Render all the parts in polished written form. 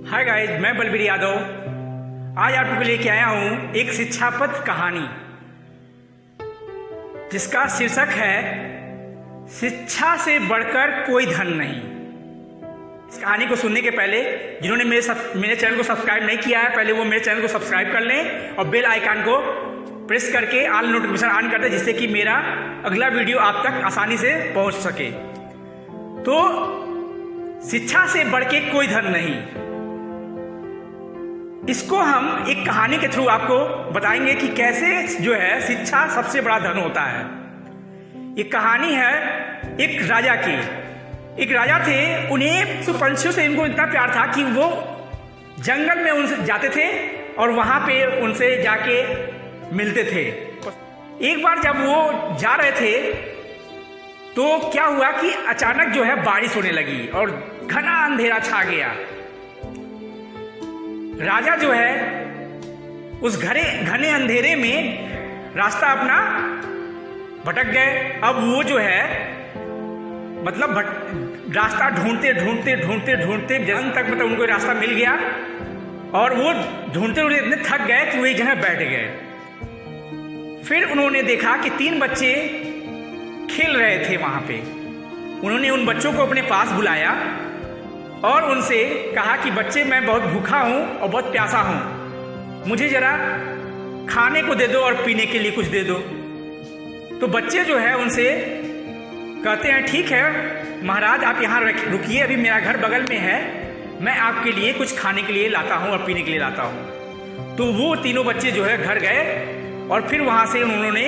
Hi guys, मैं बलबीर यादव आज आपको लेके आया हूं एक शिक्षापद कहानी जिसका शीर्षक है शिक्षा से बढ़कर कोई धन नहीं। इस कहानी को सुनने के पहले जिन्होंने मेरे चैनल को सब्सक्राइब नहीं किया है, पहले वो मेरे चैनल को सब्सक्राइब कर लें और बेल आइकन को प्रेस करके ऑल नोटिफिकेशन ऑन कर दें, जिससे कि मेरा अगला वीडियो आप तक आसानी से पहुंच सके। तो शिक्षा से बढ़ के कोई धन नहीं, इसको हम एक कहानी के थ्रू आपको बताएंगे कि कैसे जो है शिक्षा सबसे बड़ा धन होता है। ये कहानी है एक राजा की। एक राजा थे, उन्हें पंछियों से इनको इतना प्यार था कि वो जंगल में उनसे जाते थे और वहां पे उनसे जाके मिलते थे। एक बार जब वो जा रहे थे तो क्या हुआ कि अचानक जो है बारिश होने लगी और घना अंधेरा छा गया। राजा जो है उस घने अंधेरे में रास्ता अपना भटक गए। अब वो जो है मतलब रास्ता ढूंढते जन तक मतलब उनको रास्ता मिल गया और वो ढूंढते इतने थक गए कि वही जगह बैठ गए। फिर उन्होंने देखा कि 3 बच्चे खेल रहे थे वहां पे। उन्होंने उन बच्चों को अपने पास बुलाया और उनसे कहा कि बच्चे, मैं बहुत भूखा हूं और बहुत प्यासा हूं, मुझे जरा खाने को दे दो और पीने के लिए कुछ दे दो। तो बच्चे जो है उनसे कहते हैं, ठीक है महाराज, आप यहाँ रुकिए, अभी मेरा घर बगल में है, मैं आपके लिए कुछ खाने के लिए लाता हूँ और पीने के लिए लाता हूँ। तो वो तीनों बच्चे जो है घर गए और फिर वहाँ से उन्होंने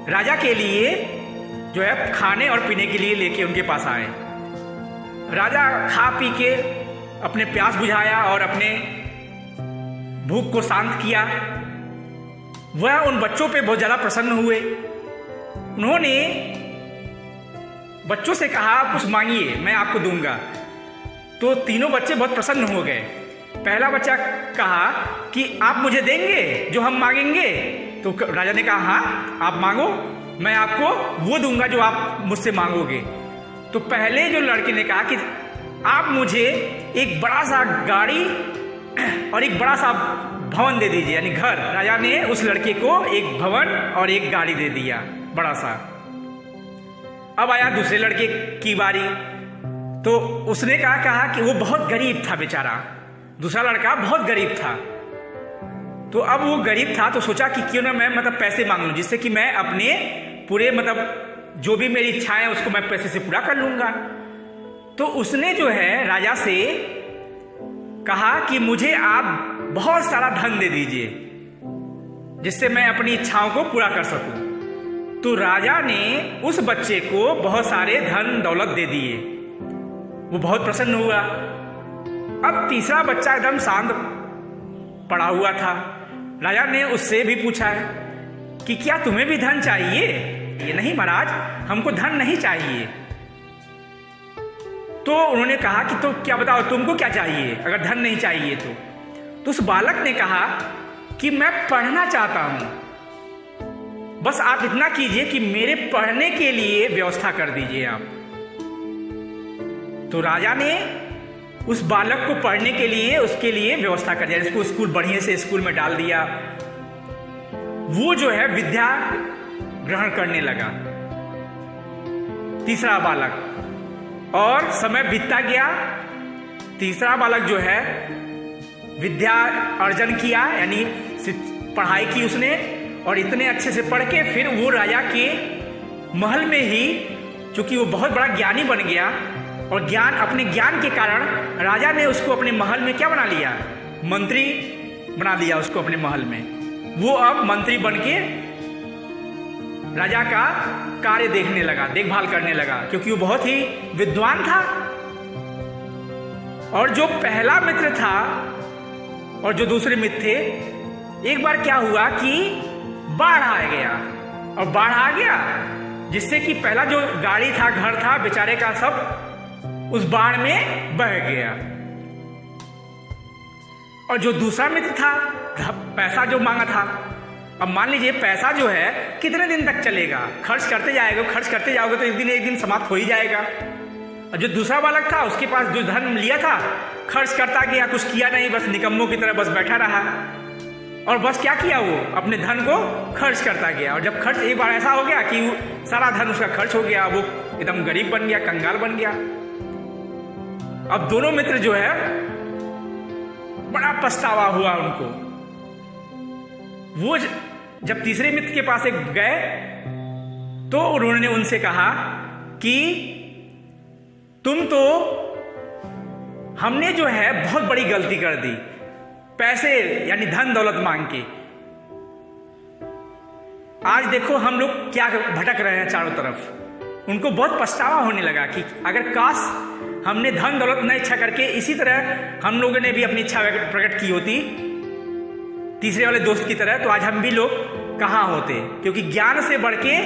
राजा के लिए जो है खाने और पीने के लिए लेके उनके पास आए। राजा खा पी के अपने प्यास बुझाया और अपने भूख को शांत किया। वह उन बच्चों पे बहुत ज़्यादा प्रसन्न हुए। उन्होंने बच्चों से कहा, कुछ मांगिए, मैं आपको दूंगा। तो तीनों बच्चे बहुत प्रसन्न हो गए। पहला बच्चा कहा कि आप मुझे देंगे जो हम मांगेंगे? तो राजा ने कहा, हाँ आप मांगो, मैं आपको वो दूंगा जो आप मुझसे मांगोगे। तो पहले जो लड़के ने कहा कि आप मुझे एक बड़ा सा गाड़ी और एक बड़ा सा भवन दे दीजिए, यानी घर। राजा ने उस लड़के को एक भवन और एक गाड़ी दे दिया, बड़ा सा। अब आया दूसरे लड़के की बारी। तो उसने कहा कि वो बहुत गरीब था बेचारा, दूसरा लड़का बहुत गरीब था। तो अब वो गरीब था तो सोचा कि क्यों ना मैं मतलब पैसे मांग लूं, जिससे कि मैं अपने पूरे मतलब जो भी मेरी इच्छाएं उसको मैं पैसे से पूरा कर लूंगा। तो उसने जो है राजा से कहा कि मुझे आप बहुत सारा धन दे दीजिए जिससे मैं अपनी इच्छाओं को पूरा कर सकूं। तो राजा ने उस बच्चे को बहुत सारे धन दौलत दे दिए। वो बहुत प्रसन्न हुआ। अब तीसरा बच्चा एकदम शांत पड़ा हुआ था। राजा ने उससे भी पूछा कि क्या तुम्हें भी धन चाहिए? ये नहीं महाराज, हमको धन नहीं चाहिए। तो उन्होंने कहा कि तो क्या बताओ, तुमको क्या चाहिए अगर धन नहीं चाहिए तो उस बालक ने कहा कि मैं पढ़ना चाहता हूं, बस आप इतना कीजिए कि मेरे पढ़ने के लिए व्यवस्था कर दीजिए आप। तो राजा ने उस बालक को पढ़ने के लिए उसके लिए व्यवस्था कर दिया, इसको स्कूल बढ़िया से स्कूल में डाल दिया। वो जो है विद्या ग्रहण करने लगा, तीसरा बालक। और समय बीतता गया। तीसरा बालक जो है विद्या अर्जन किया, यानी पढ़ाई की उसने, और इतने अच्छे से पढ़ के फिर वो राजा के महल में ही, चूंकि वो बहुत बड़ा ज्ञानी बन गया और अपने ज्ञान के कारण राजा ने उसको अपने महल में क्या बना लिया, मंत्री बना लिया उसको अपने महल में। वो अब मंत्री बन के राजा का कार्य देखने लगा, देखभाल करने लगा, क्योंकि वो बहुत ही विद्वान था। और जो पहला मित्र था और जो दूसरे मित्र थे, एक बार क्या हुआ कि बाढ़ आ गया। और बाढ़ आ गया जिससे कि पहला जो गाड़ी था, घर था बेचारे का, सब उस बाढ़ में बह गया। और जो दूसरा मित्र था, पैसा जो मांगा था, अब मान लीजिए पैसा जो है कितने दिन तक चलेगा, खर्च करते जाओगे तो एक दिन समाप्त हो ही जाएगा। और जो दूसरा बालक था उसके पास जो धन लिया था, खर्च करता गया, कुछ किया नहीं, बस निकम्मों की तरह बस बैठा रहा। और बस क्या किया, वो अपने धन को खर्च करता गया। और जब खर्च एक बार ऐसा हो गया कि सारा धन उसका खर्च हो गया, वो एकदम गरीब बन गया, कंगाल बन गया। अब दोनों मित्र जो है बड़ा पछतावा हुआ उनको। वो जब तीसरे मित्र के पास गए तो उन्होंने उनसे कहा कि तुम तो, हमने जो है बहुत बड़ी गलती कर दी, पैसे यानी धन दौलत मांग के। आज देखो हम लोग क्या भटक रहे हैं चारों तरफ। उनको बहुत पछतावा होने लगा कि अगर काश हमने धन दौलत न इच्छा करके इसी तरह हम लोगों ने भी अपनी इच्छा प्रकट की होती तीसरे वाले दोस्त की तरह, तो आज हम भी लोग कहाँ होते। क्योंकि ज्ञान से बढ़ के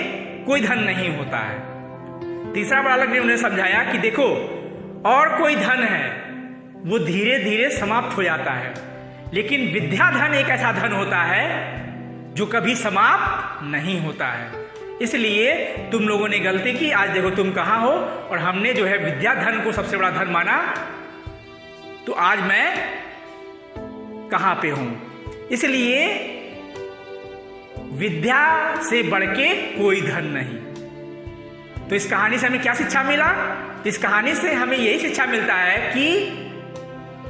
कोई धन नहीं होता है। तीसरा बालक ने उन्हें समझाया कि देखो, और कोई धन है वो धीरे धीरे समाप्त हो जाता है, लेकिन विद्या धन एक ऐसा धन होता है जो कभी समाप्त नहीं होता है। इसलिए तुम लोगों ने गलती की, आज देखो तुम कहाँ हो। और हमने जो है विद्या धन को सबसे बड़ा धन माना, तो आज मैं कहाँ पे हूं। इसलिए विद्या से बढ़ के कोई धन नहीं। तो इस कहानी से हमें क्या शिक्षा मिला? इस कहानी से हमें यही शिक्षा मिलता है कि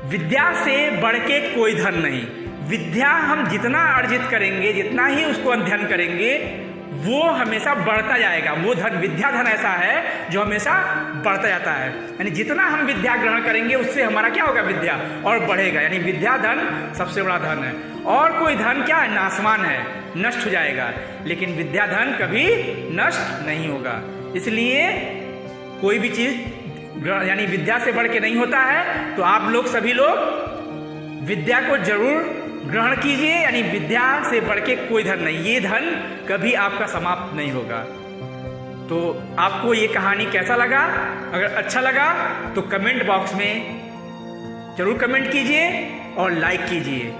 विद्या से बढ़ के कोई धन नहीं। विद्या हम जितना अर्जित करेंगे, जितना ही उसको अध्ययन करेंगे, वो हमेशा बढ़ता जाएगा। वो धन, विद्या धन ऐसा है जो हमेशा बढ़ता जाता है। यानी जितना हम विद्या ग्रहण करेंगे उससे हमारा क्या होगा, विद्या और बढ़ेगा। यानी विद्या धन सबसे बड़ा धन है। और कोई धन क्या है, नाशवान है, नष्ट हो जाएगा। लेकिन विद्या धन कभी नष्ट नहीं होगा। इसलिए कोई भी चीज यानी विद्या से बढ़ के नहीं होता है। तो आप लोग सभी लोग विद्या को जरूर ग्रहण कीजिए। यानी विद्या से बढ़ के कोई धन नहीं, ये धन कभी आपका समाप्त नहीं होगा। तो आपको ये कहानी कैसा लगा? अगर अच्छा लगा तो कमेंट बॉक्स में जरूर कमेंट कीजिए और लाइक कीजिए।